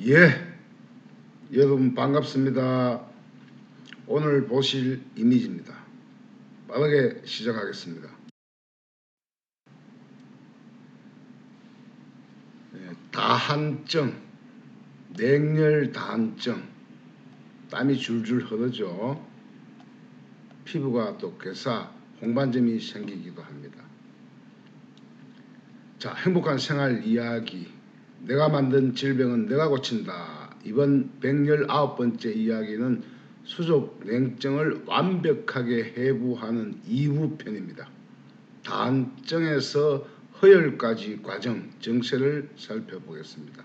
예, 여러분 반갑습니다. 오늘 보실 이미지입니다. 빠르게 시작하겠습니다. 다한증, 냉열 다한증, 땀이 줄줄 흐르죠. 피부가 또 괴사,紅斑점이 생기기도 합니다. 자, 행복한 생활 이야기, 내가 만든 질병은 내가 고친다. 이번 119번째 이야기는 수족 냉증을 완벽하게 해부하는 2부편입니다. 다한증에서 허혈까지 과정, 정세를 살펴보겠습니다.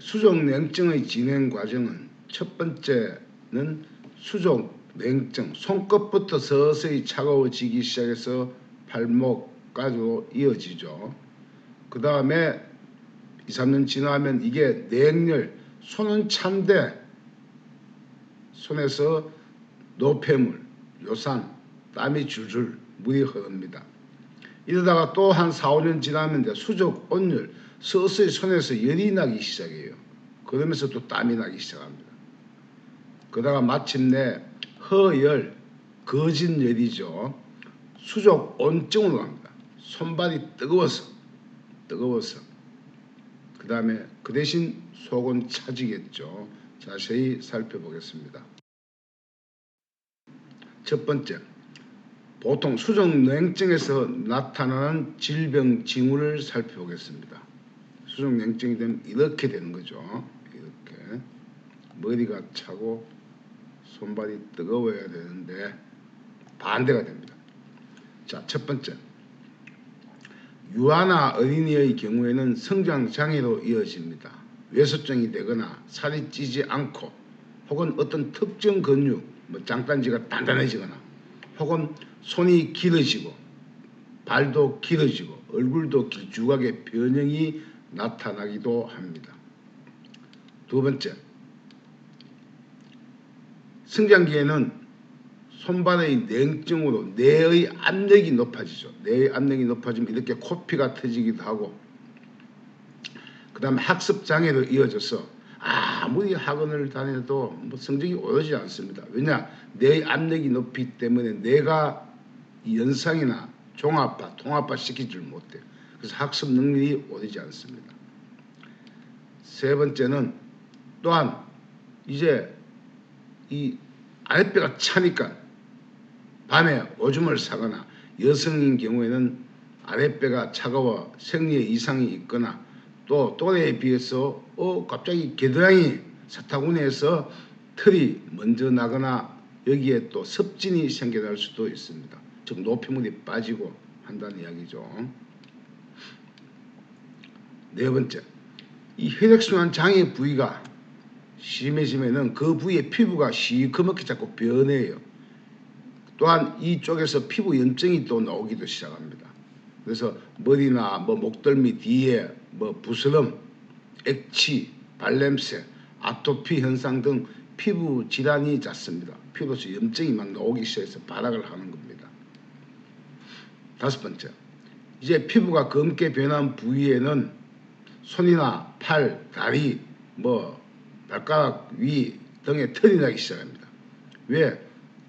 수족 냉증의 진행 과정은 첫 번째는 수족 냉증, 손끝부터 서서히 차가워지기 시작해서 발목까지도 이어지죠. 그 다음에 2, 3년 지나면 이게 냉열, 손은 찬데 손에서 노폐물, 요산, 땀이 줄줄 물이 흐릅니다. 이러다가 또 한 4, 5년 지나면 이제 수족 온열, 서서히 손에서 열이 나기 시작해요. 그러면서 또 땀이 나기 시작합니다. 그러다가 마침내 허열, 거진열이죠. 수족 온증으로 갑니다. 손발이 뜨거워서 그 다음에 그 대신 속은 차지겠죠. 자세히 살펴보겠습니다. 첫 번째, 보통 수족 냉증에서 나타나는 질병 징후를 살펴보겠습니다. 수족 냉증이 되면 이렇게 되는 거죠. 이렇게 머리가 차고 손발이 뜨거워야 되는데 반대가 됩니다. 자, 첫 번째, 유아나 어린이의 경우에는 성장 장애로 이어집니다. 외소증이 되거나 살이 찌지 않고 혹은 어떤 특정 근육, 장단지가 단단해지거나 혹은 손이 길어지고 발도 길어지고 얼굴도 길쭉하게 변형이 나타나기도 합니다. 두 번째, 성장기에는 손발의 냉증으로 뇌의 압력이 높아지죠. 뇌의 압력이 높아지면 이렇게 코피가 터지기도 하고, 그 다음에 학습장애로 이어져서 아무리 학원을 다녀도 성적이 오르지 않습니다. 왜냐? 뇌의 압력이 높기 때문에 뇌가 연상이나 종합화, 통합화 시키지 못해요. 그래서 학습 능력이 오르지 않습니다. 세 번째는 또한 이제 이 아랫배가 차니까 밤에 오줌을 싸거나 여성인 경우에는 아랫배가 차가워 생리에 이상이 있거나 또 또래에 비해서 갑자기 겨드랑이 사타구니에서 털이 먼저 나거나 여기에 또 습진이 생겨날 수도 있습니다. 즉 노폐물이 빠지고 한다는 이야기죠. 네 번째, 이 혈액순환 장애 부위가 심해지면은 그 부위의 피부가 시커멓게 자꾸 변해요. 또한 이쪽에서 피부 염증이 또 나오기도 시작합니다. 그래서 머리나 목덜미 뒤에 부스럼, 액취, 발냄새, 아토피 현상 등 피부 질환이 잦습니다. 피부에서 염증이 막 나오기 시작해서 발악을 하는 겁니다. 다섯 번째, 이제 피부가 검게 변한 부위에는 손이나 팔, 다리, 발가락 위 등에 털이 나기 시작합니다. 왜?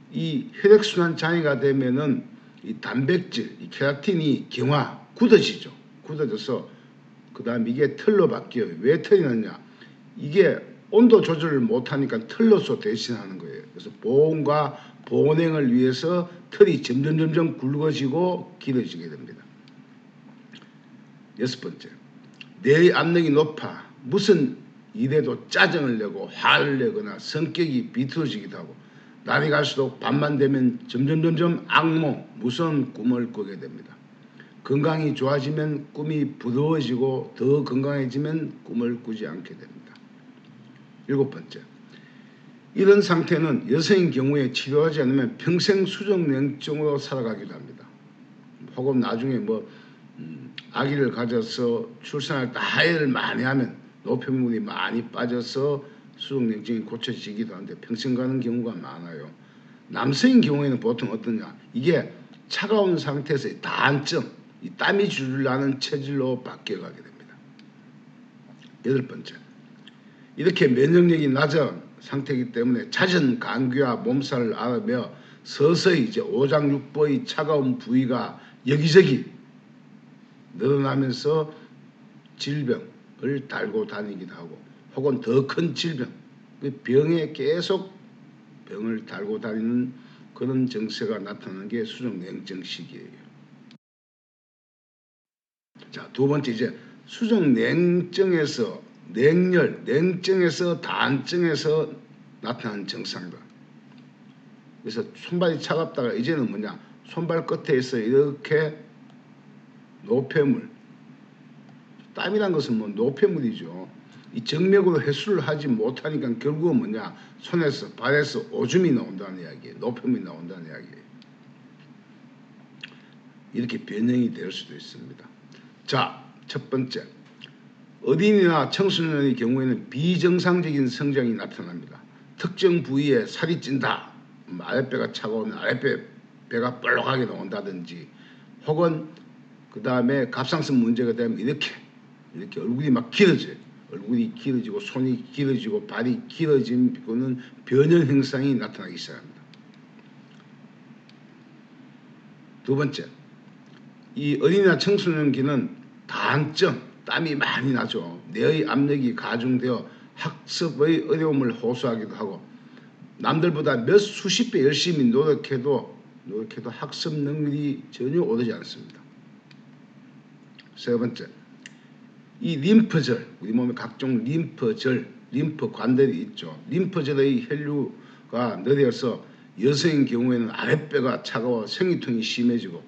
이 혈액순환 장애가 되면은 이 단백질, 이 케라틴이 굳어지죠. 굳어져서 그 다음 이게 털로 바뀌어요. 왜 털이 났냐? 이게 온도 조절을 못하니까 털로서 대신하는 거예요. 그래서 보온과 보온행을 위해서 털이 점점 굵어지고 길어지게 됩니다. 여섯 번째, 뇌의 압력이 높아 무슨 일에도 짜증을 내고 화를 내거나 성격이 비틀어지기도 하고 날이 갈수록 밤만 되면 점점 악몽, 무서운 꿈을 꾸게 됩니다. 건강이 좋아지면 꿈이 부러워지고 더 건강해지면 꿈을 꾸지 않게 됩니다. 일곱 번째, 이런 상태는 여성인 경우에 치료하지 않으면 평생 수족냉증으로 살아가기도 합니다. 혹은 나중에 아기를 가져서 출산할 때 하혈을 많이 하면 노폐물이 많이 빠져서 수족냉증이 고쳐지기도 하는데 평생 가는 경우가 많아요. 남성인 경우에는 보통 어떠냐? 이게 차가운 상태에서 다한증, 이 땀이 줄줄 나는 체질로 바뀌어가게 됩니다. 8번째, 이렇게 면역력이 낮은 상태이기 때문에 잦은 감기와 몸살을 앓으며 서서히 이제 오장육부의 차가운 부위가 여기저기 늘어나면서 질병을 달고 다니기도 하고, 혹은 더 큰 질병, 그 병에 계속 병을 달고 다니는 그런 증세가 나타나는 게 수족냉증식이에요. 자, 두 번째, 이제 수족냉증에서 냉열, 냉증에서 다한증에서 나타나는 증상이다. 그래서 손발이 차갑다가 이제는 뭐냐, 손발 끝에서 이렇게 노폐물, 땀이란 것은 뭐 노폐물이죠. 이 정맥으로 해수를 하지 못하니까 결국은 뭐냐, 손에서 발에서 오줌이 나온다는 이야기예요. 노폐물이 나온다는 이야기예요. 이렇게 변형이 될 수도 있습니다. 자, 첫 번째, 어린이나 청소년의 경우에는 비정상적인 성장이 나타납니다. 특정 부위에 살이 찐다, 아랫배가 차가우면 아랫배가 볼록하게 나온다든지, 혹은 그 다음에 갑상선 문제가 되면 이렇게 얼굴이 막 길어져요. 얼굴이 길어지고 손이 길어지고 발이 길어지는 변형 현상이 나타나기 시작합니다. 두 번째, 이 어린이나 청소년기는 다한증, 땀이 많이 나죠. 뇌의 압력이 가중되어 학습의 어려움을 호소하기도 하고, 남들보다 몇 수십 배 열심히 노력해도 학습 능력이 전혀 오르지 않습니다. 세 번째, 이 림프절, 우리 몸에 각종 림프절, 림프관들이 있죠. 림프절의 혈류가 느려서 여성의 경우에는 아랫배가 차가워 생리통이 심해지고,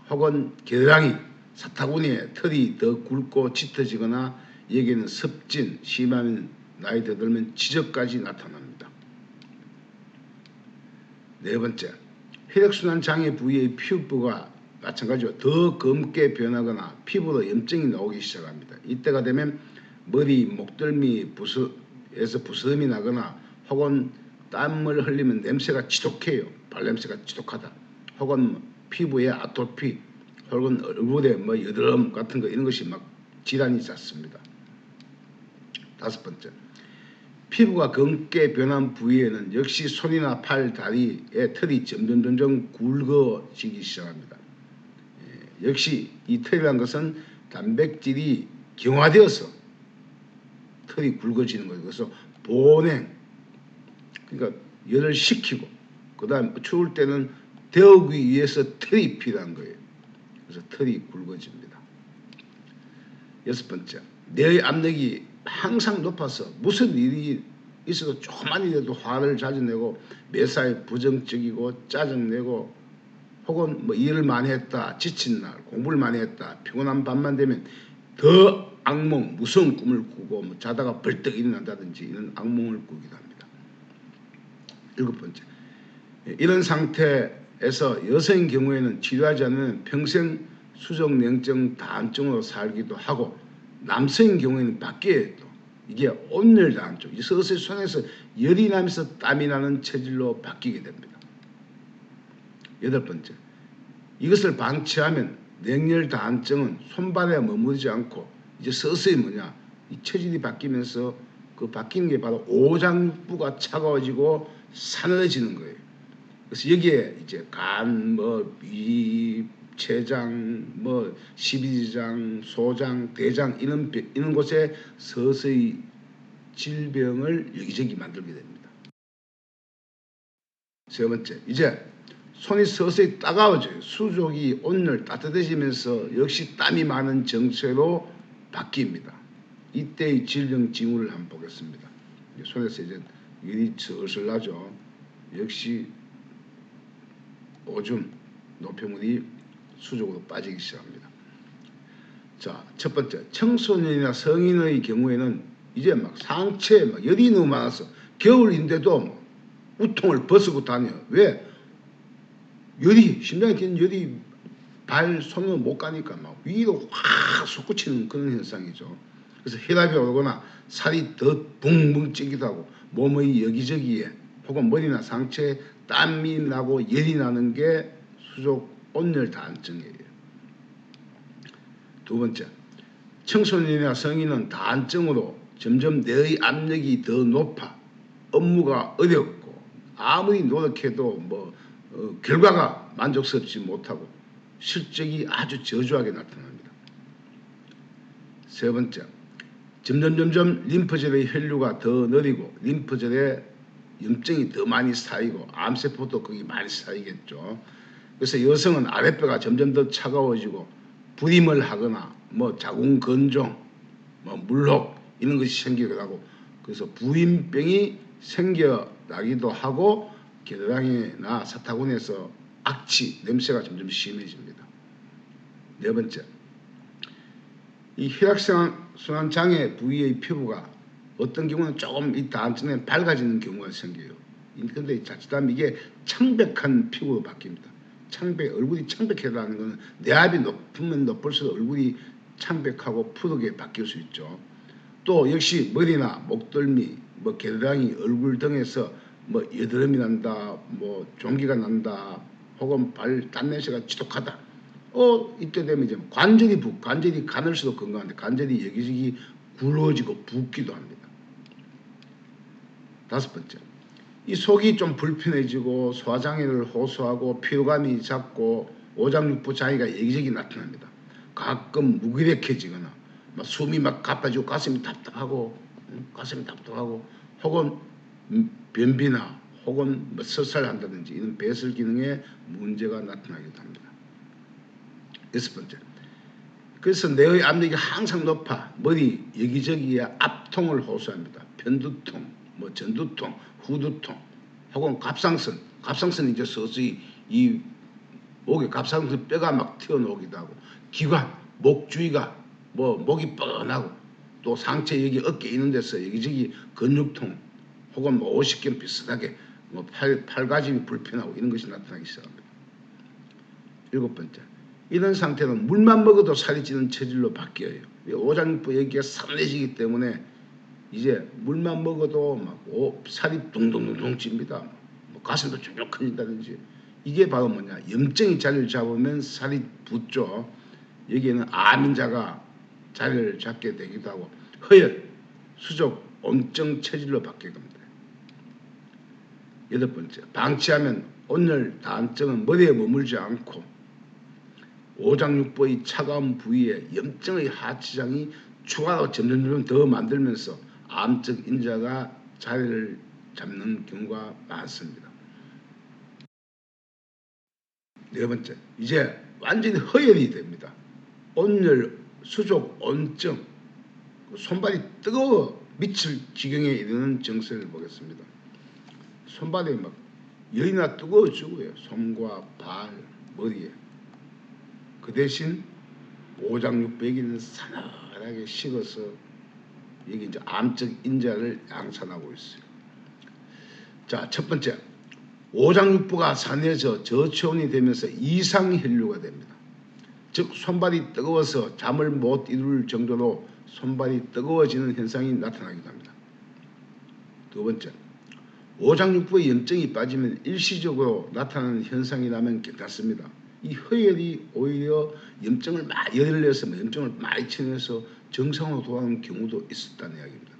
혹은 겨드랑이, 사타구니에 털이 더 굵고 짙어지거나 여기에는 습진, 심하면 나이 더 들면 지적까지 나타납니다. 네 번째, 혈액순환 장애 부위의 피부가 마찬가지로 더 검게 변하거나 피부로 염증이 나오기 시작합니다. 이때가 되면 머리, 목덜미에서 부스럼이 나거나, 혹은 땀을 흘리면 냄새가 지독해요. 발냄새가 지독하다. 혹은 피부에 아토피, 혹은 얼굴에 뭐 여드름 같은 거, 이런 것이 막 질환이 잦습니다. 다섯 번째, 피부가 검게 변한 부위에는 역시 손이나 팔, 다리의 털이 점점 굵어지기 시작합니다. 역시 이 털이라는 것은 단백질이 경화되어서 털이 굵어지는 거예요. 그래서 보냉, 그러니까 열을 식히고, 그 다음 추울 때는 데우기 위해서 털이 필요한 거예요. 그래서 털이 굵어집니다. 여섯 번째, 뇌의 압력이 항상 높아서 무슨 일이 있어도 조금만 일해도 화를 자주 내고, 매사에 부정적이고 짜증내고, 혹은 뭐 일을 많이 했다, 지친 날, 공부를 많이 했다, 피곤한 밤만 되면 더 악몽, 무서운 꿈을 꾸고, 뭐 자다가 벌떡 일어난다든지 이런 악몽을 꾸기도 합니다. 일곱 번째, 이런 상태에서 여성의 경우에는 치료하지 않으면 평생 수족냉증 다한증으로 살기도 하고, 남성의 경우에는 밖에 또 이게 온열 다한증, 서서히 손에서 열이 나면서 땀이 나는 체질로 바뀌게 됩니다. 여덟 번째, 이것을 방치하면 냉열 다한증은 손발에 머무르지 않고 이제 서서히 이 체질이 바뀌면서 그 바뀌는 게 바로 오장육부가 차가워지고 사늘해지는 거예요. 그래서 여기에 이제 간, 위, 췌장, 십이지장, 소장, 대장 이런 곳에 서서히 질병을 여기저기 만들게 됩니다. 세 번째, 이제 손이 서서히 따가워져요. 수족이 온열 따뜻해지면서 역시 땀이 많은 정체로 바뀝니다. 이때의 질병 징후를 한번 보겠습니다. 손에서 이제 열이 슬슬 나죠. 역시 오줌, 노폐물이 수족으로 빠지기 시작합니다. 자, 첫 번째, 청소년이나 성인의 경우에는 이제 막 상체에 막 열이 너무 많아서 겨울인데도 우통을 벗고 다녀요. 왜? 심장에 끼는 열이 발, 손으로 못 가니까 막 위로 확 솟구치는 그런 현상이죠. 그래서 혈압이 오르거나 살이 더 붕붕 찌기도 하고, 몸의 여기저기에 혹은 머리나 상체에 땀이 나고 열이 나는 게 수족 온열 다한증이에요. 두 번째, 청소년이나 성인은 다한증으로 점점 뇌의 압력이 더 높아 업무가 어렵고 아무리 노력해도 결과가 만족스럽지 못하고 실적이 아주 저조하게 나타납니다. 세 번째, 점점 림프절의 혈류가 더 느리고 림프절에 염증이 더 많이 쌓이고 암세포도 거기 많이 쌓이겠죠. 그래서 여성은 아랫배가 점점 더 차가워지고 불임을 하거나 자궁 건종, 물혹 이런 것이 생기기도 하고 그래서 부인병이 생겨나기도 하고 겨드랑이나 사타구니에서 악취, 냄새가 점점 심해집니다. 네 번째, 이 혈액순환 장애 부위의 피부가 어떤 경우는 조금 이 다음쯤에 밝아지는 경우가 생겨요. 그런데 자칫하면 이게 창백한 피부로 바뀝니다. 얼굴이 창백하다는 것은 내압이 높으면 높을수록 얼굴이 창백하고 푸르게 바뀔 수 있죠. 또 역시 머리나 목덜미, 겨드랑이, 얼굴 등에서 여드름이 난다, 종기가 난다, 혹은 발 땀냄새가 지독하다. 이때 되면 이제 관절이 가늘수록 건강한데 관절이 여기저기 굴러지고 붓기도 합니다. 다섯 번째, 이 속이 좀 불편해지고 소화장애를 호소하고 피로감이 작고 오장육부 장애가 여기저기 나타납니다. 가끔 무기력해지거나 숨이 막 가빠지고 가슴이 답답하고 혹은 변비나 혹은 설사한다든지 이런 배설 기능에 문제가 나타나기도 합니다. 여섯 번째, 그래서 뇌의 압력이 항상 높아 머리 여기저기에 압통을 호소합니다. 편두통, 전두통, 후두통, 혹은 갑상선이 이제 서서히 이 목에 갑상선 뼈가 막 튀어나오기도 하고 기관, 목 주위가 목이 뻐근하고 또 상체 여기 어깨 있는 데서 여기저기 근육통 혹은 오십견 비슷하게 팔가짐이 불편하고 이런 것이 나타나기 시작합니다. 일곱 번째, 이런 상태는 물만 먹어도 살이 찌는 체질로 바뀌어요. 오장육부 여기가 산해지기 때문에 이제 물만 먹어도 살이 둥둥둥 찝니다. 가슴도 쭉 커진다든지 이게 바로 염증이 자리를 잡으면 살이 붙죠. 여기에는 암인자가 자리를 잡게 되기도 하고 허혈, 수족, 온증 체질로 바뀌게 됩니다. 여덟 번째, 방치하면 온열, 다한증은 머리에 머물지 않고 오장육부의 차가운 부위에 염증의 하치장이 추가로 점점 더 만들면서 암적 인자가 자리를 잡는 경우가 많습니다. 네 번째, 이제 완전히 허혈이 됩니다. 온열, 수족, 온증, 손발이 뜨거워 미칠 지경에 이르는 증세를 보겠습니다. 손발이 열이나 뜨거워지고요. 손과 발, 머리에. 그 대신 오장육부에는 사늘하게 식어서 여기 이제 암적 인자를 양산하고 있어요. 자, 첫 번째, 오장육부가 산해져 저체온이 되면서 이상혈류가 됩니다. 즉 손발이 뜨거워서 잠을 못 이룰 정도로 손발이 뜨거워지는 현상이 나타나기도 합니다. 두 번째, 오장육부의 염증이 빠지면 일시적으로 나타나는 현상이라면 괜찮습니다. 이 허혈이 오히려 열을 내서 염증을 많이 쳐내서 정상으로 돌아오는 경우도 있었다는 이야기입니다.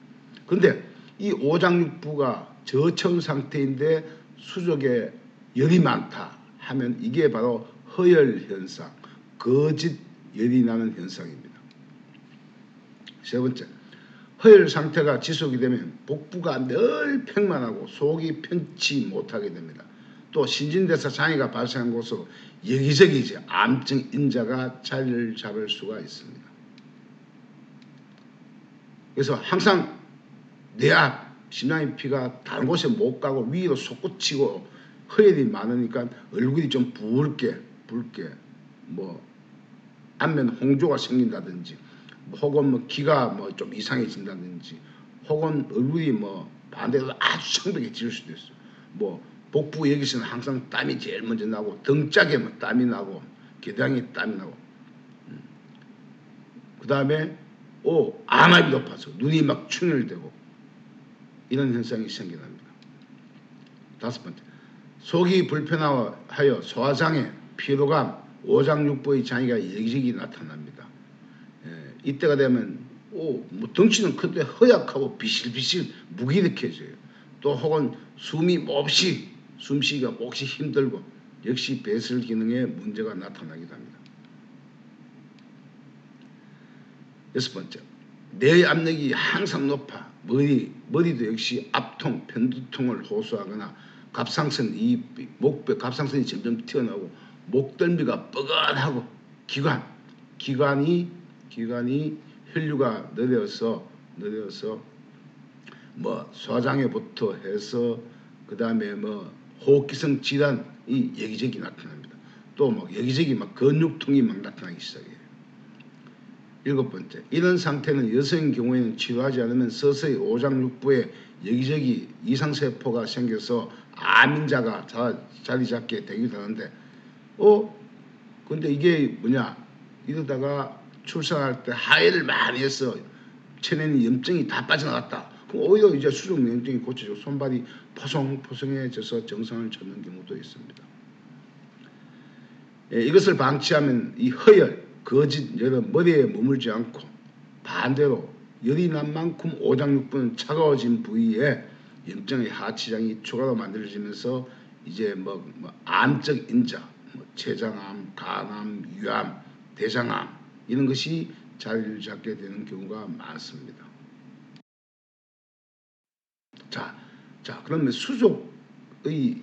그런데 이 오장육부가 저체온 상태인데 수족에 열이 많다 하면 이게 바로 허혈 현상, 거짓 열이 나는 현상입니다. 세 번째, 허혈 상태가 지속이 되면 복부가 늘 평만하고 속이 편치 못하게 됩니다. 또 신진대사 장애가 발생한 곳으로 여기저기 이제 암증 인자가 자리를 잡을 수가 있습니다. 그래서 항상 뇌압, 심장의 피가 다른 곳에 못 가고 위로 솟구치고 허혈이 많으니까 얼굴이 좀 붉게 안면 홍조가 생긴다든지 혹은 기가 좀 이상해진다든지 혹은 얼굴이 반대로 아주 청백해질 수도 있어요. 복부 여기서는 항상 땀이 제일 먼저 나고 등짝에 땀이 나고 겨드랑이에 땀이 나고 그 다음에 안압이 높아서 눈이 막 충혈되고 이런 현상이 생겨납니다. 다섯 번째, 속이 불편하여 소화장애, 피로감, 오장육부의 장애가 여기저기 나타납니다. 이때가 되면 뭐 덩치는 큰데 허약하고 비실비실 무기력해져요. 또 혹은 숨이 몹시 숨쉬기가 몹시 힘들고 역시 배설 기능에 문제가 나타나기도 합니다. 여섯 번째, 뇌의 압력이 항상 높아 머리도 역시 압통, 편두통을 호소하거나 갑상선이 점점 튀어나오고 목덜미가 뻐근하고 기관이 혈류가 느려서 뭐 소화장애부터 해서 그 다음에 뭐 호흡기성 질환이 여기저기 나타납니다. 또 뭐 여기저기 막 근육통이 막 나타나기 시작해요. 일곱 번째, 이런 상태는 여성의 경우에는 치료하지 않으면 서서히 오장육부에 여기저기 이상세포가 생겨서 암인자가 자리 잡게 되기도 하는데 근데 이게 뭐냐, 이러다가 출산할 때 하해를 많이 해서 체내는 염증이 다 빠져나갔다. 그럼 오히려 이제 수족 염증이 고쳐지고 손발이 포송포송해져서 정상을 찾는 경우도 있습니다. 이것을 방치하면 이 허열, 거짓 열은 머리에 머물지 않고 반대로 열이 난 만큼 오장육부는 차가워진 부위에 염증의 하치장이 추가로 만들어지면서 이제 뭐 암적 인자, 췌장암, 간암, 위암, 대장암 이런 것이 자리를 잡게 되는 경우가 많습니다. 자, 그러면 수족의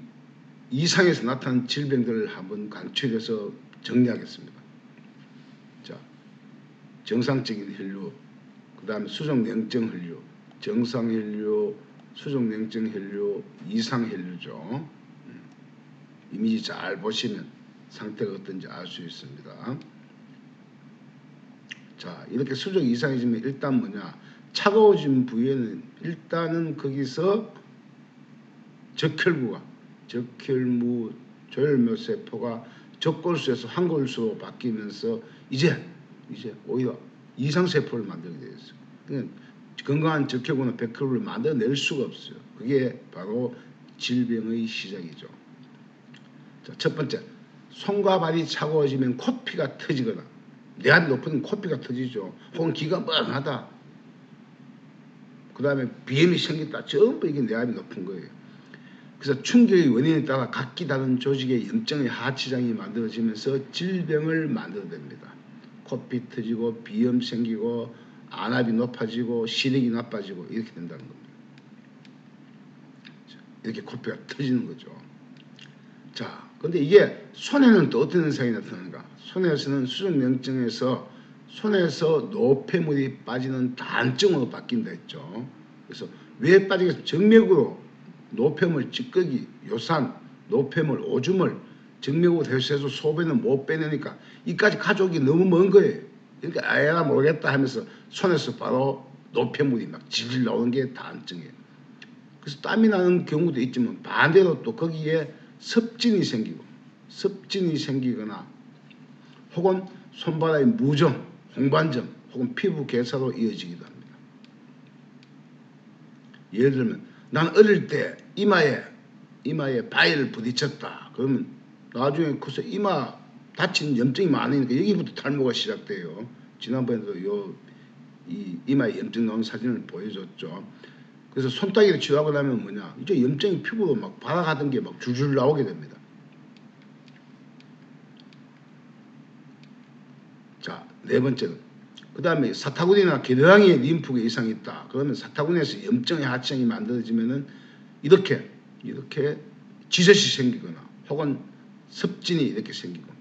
이상에서 나타난 질병들을 한번 간추려서 정리하겠습니다. 자, 정상적인 혈류, 그 다음에 수족냉증 혈류, 정상 혈류, 수족냉증 혈류, 이상 혈류죠. 이미지 잘 보시면 상태가 어떤지 알 수 있습니다. 자, 이렇게 수족 이상해지면 일단 뭐냐, 차가워진 부위에는 일단은 거기서 적혈무 조혈묘세포가 적골수에서 항골수로 바뀌면서 이제 오히려 이상세포를 만들게 되어 있어요. 그러니까 건강한 적혈구나 백혈구를 만들어낼 수가 없어요. 그게 바로 질병의 시작이죠. 자, 첫 번째, 손과 발이 차가워지면 코피가 터지거나, 뇌압이 높으면 코피가 터지죠. 혹은 기가 뻥하다. 그 다음에 비염이 생겼다. 전부 이게 뇌압이 높은 거예요. 그래서 충격의 원인에 따라 각기 다른 조직의 염증의 하치장이 만들어지면서 질병을 만들어냅니다. 코피 터지고 비염 생기고 안압이 높아지고 시력이 나빠지고 이렇게 된다는 겁니다. 이렇게 코피가 터지는 거죠. 자, 근데 이게 손에는 또 어떤 현상이 나타나는가? 손에서는 수족냉증에서 손에서 노폐물이 빠지는 단증으로 바뀐다 했죠. 그래서 왜 빠지겠어요? 정맥으로 노폐물, 찌꺼기, 요산, 노폐물, 오줌을 정맥으로 대수해서 소변을 못 빼내니까 이까지 가져오기 너무 먼 거예요. 그러니까 아예나 모르겠다 하면서 손에서 바로 노폐물이 막 질질 나오는 게 단증이에요. 그래서 땀이 나는 경우도 있지만 반대로 또 거기에 습진이 생기거나 혹은 손바닥의 무좀, 홍반점 혹은 피부 괴사로 이어지기도 합니다. 예를 들면 난 어릴 때 이마에 바위를 부딪혔다. 그러면 나중에 커서 이마 다친 염증이 많으니까 여기부터 탈모가 시작돼요. 지난번에도 이 이마에 염증 나온 사진을 보여줬죠. 그래서 손따기를 치료하고 나면 뭐냐, 이제 염증이 피부로 막 발아가던 게 막 줄줄 나오게 됩니다. 자, 네 번째는 그 다음에 사타구니나 겨드랑이에 림프계 이상이 있다. 그러면 사타구니에서 염증의 하치장이 만들어지면은 이렇게 지젖이 생기거나 혹은 습진이 이렇게 생기고.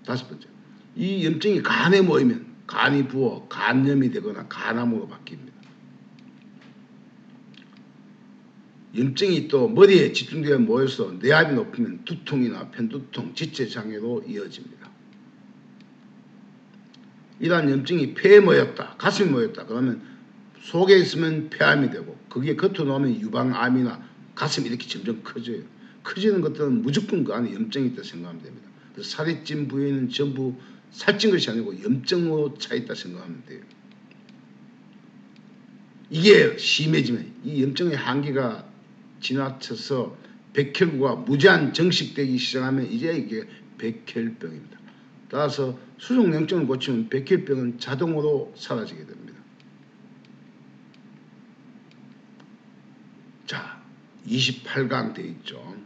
다섯 번째, 이 염증이 간에 모이면 간이 부어 간염이 되거나 간암으로 바뀝니다. 염증이 또 머리에 집중되어 모여서 뇌압이 높으면 두통이나 편두통, 지체장애로 이어집니다. 이러한 염증이 폐에 모였다, 가슴에 모였다 그러면 속에 있으면 폐암이 되고 그게 겉으로 나오면 유방암이나 가슴이 이렇게 점점 커져요. 커지는 것들은 무조건 그 안에 염증이 있다 생각하면 됩니다. 그래서 살이 찐 부위는 전부 살찐 것이 아니고 염증으로 차 있다 생각하면 돼요. 이게 심해지면 이 염증의 한계가 지나쳐서 백혈구가 무제한 정식되기 시작하면 이제 이게 백혈병입니다. 따라서 수족냉증을 고치면 백혈병은 자동으로 사라지게 됩니다. 자, 28강 돼 있죠.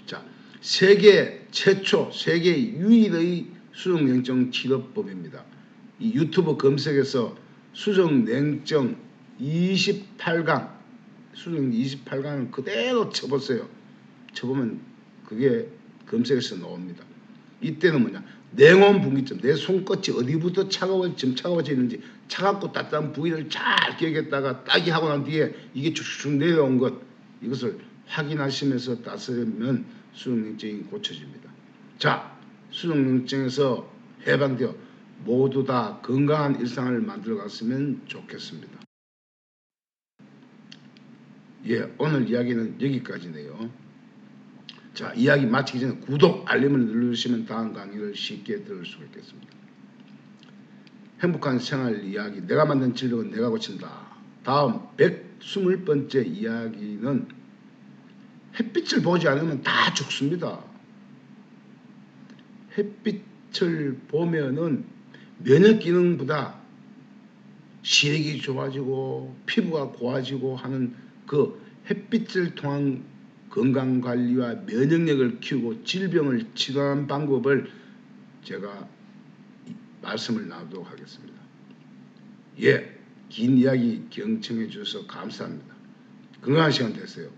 자, 세계 최초, 세계 유일의 수족냉증 치료법입니다. 이 유튜브 검색에서 수족냉증 28강, 수족 28강을 그대로 쳐보세요. 쳐보면 그게 검색에서 나옵니다. 이때는 뭐냐, 냉온 분기점, 내 손끝이 어디부터 지금 차가워져 있는지 차갑고 따뜻한 부위를 잘 기억했다가 따기 하고 난 뒤에 이게 쭉쭉 내려온 것, 이것을 확인하시면서 따스면 수족냉증이 고쳐집니다. 자, 수족냉증에서 해방되어 모두 다 건강한 일상을 만들어 갔으면 좋겠습니다. 예, 오늘 이야기는 여기까지네요. 자, 이야기 마치기 전에 구독, 알림을 눌러주시면 다음 강의를 쉽게 들을 수 있겠습니다. 행복한 생활 이야기, 내가 만든 질병은 내가 고친다. 다음 120번째 이야기는 햇빛을 보지 않으면 다 죽습니다. 햇빛을 보면은 면역 기능보다 시력이 좋아지고 피부가 고와지고 하는 그 햇빛을 통한 건강관리와 면역력을 키우고 질병을 치료하는 방법을 제가 말씀을 나누도록 하겠습니다. 예, 긴 이야기 경청해 주셔서 감사합니다. 건강한 시간 되세요.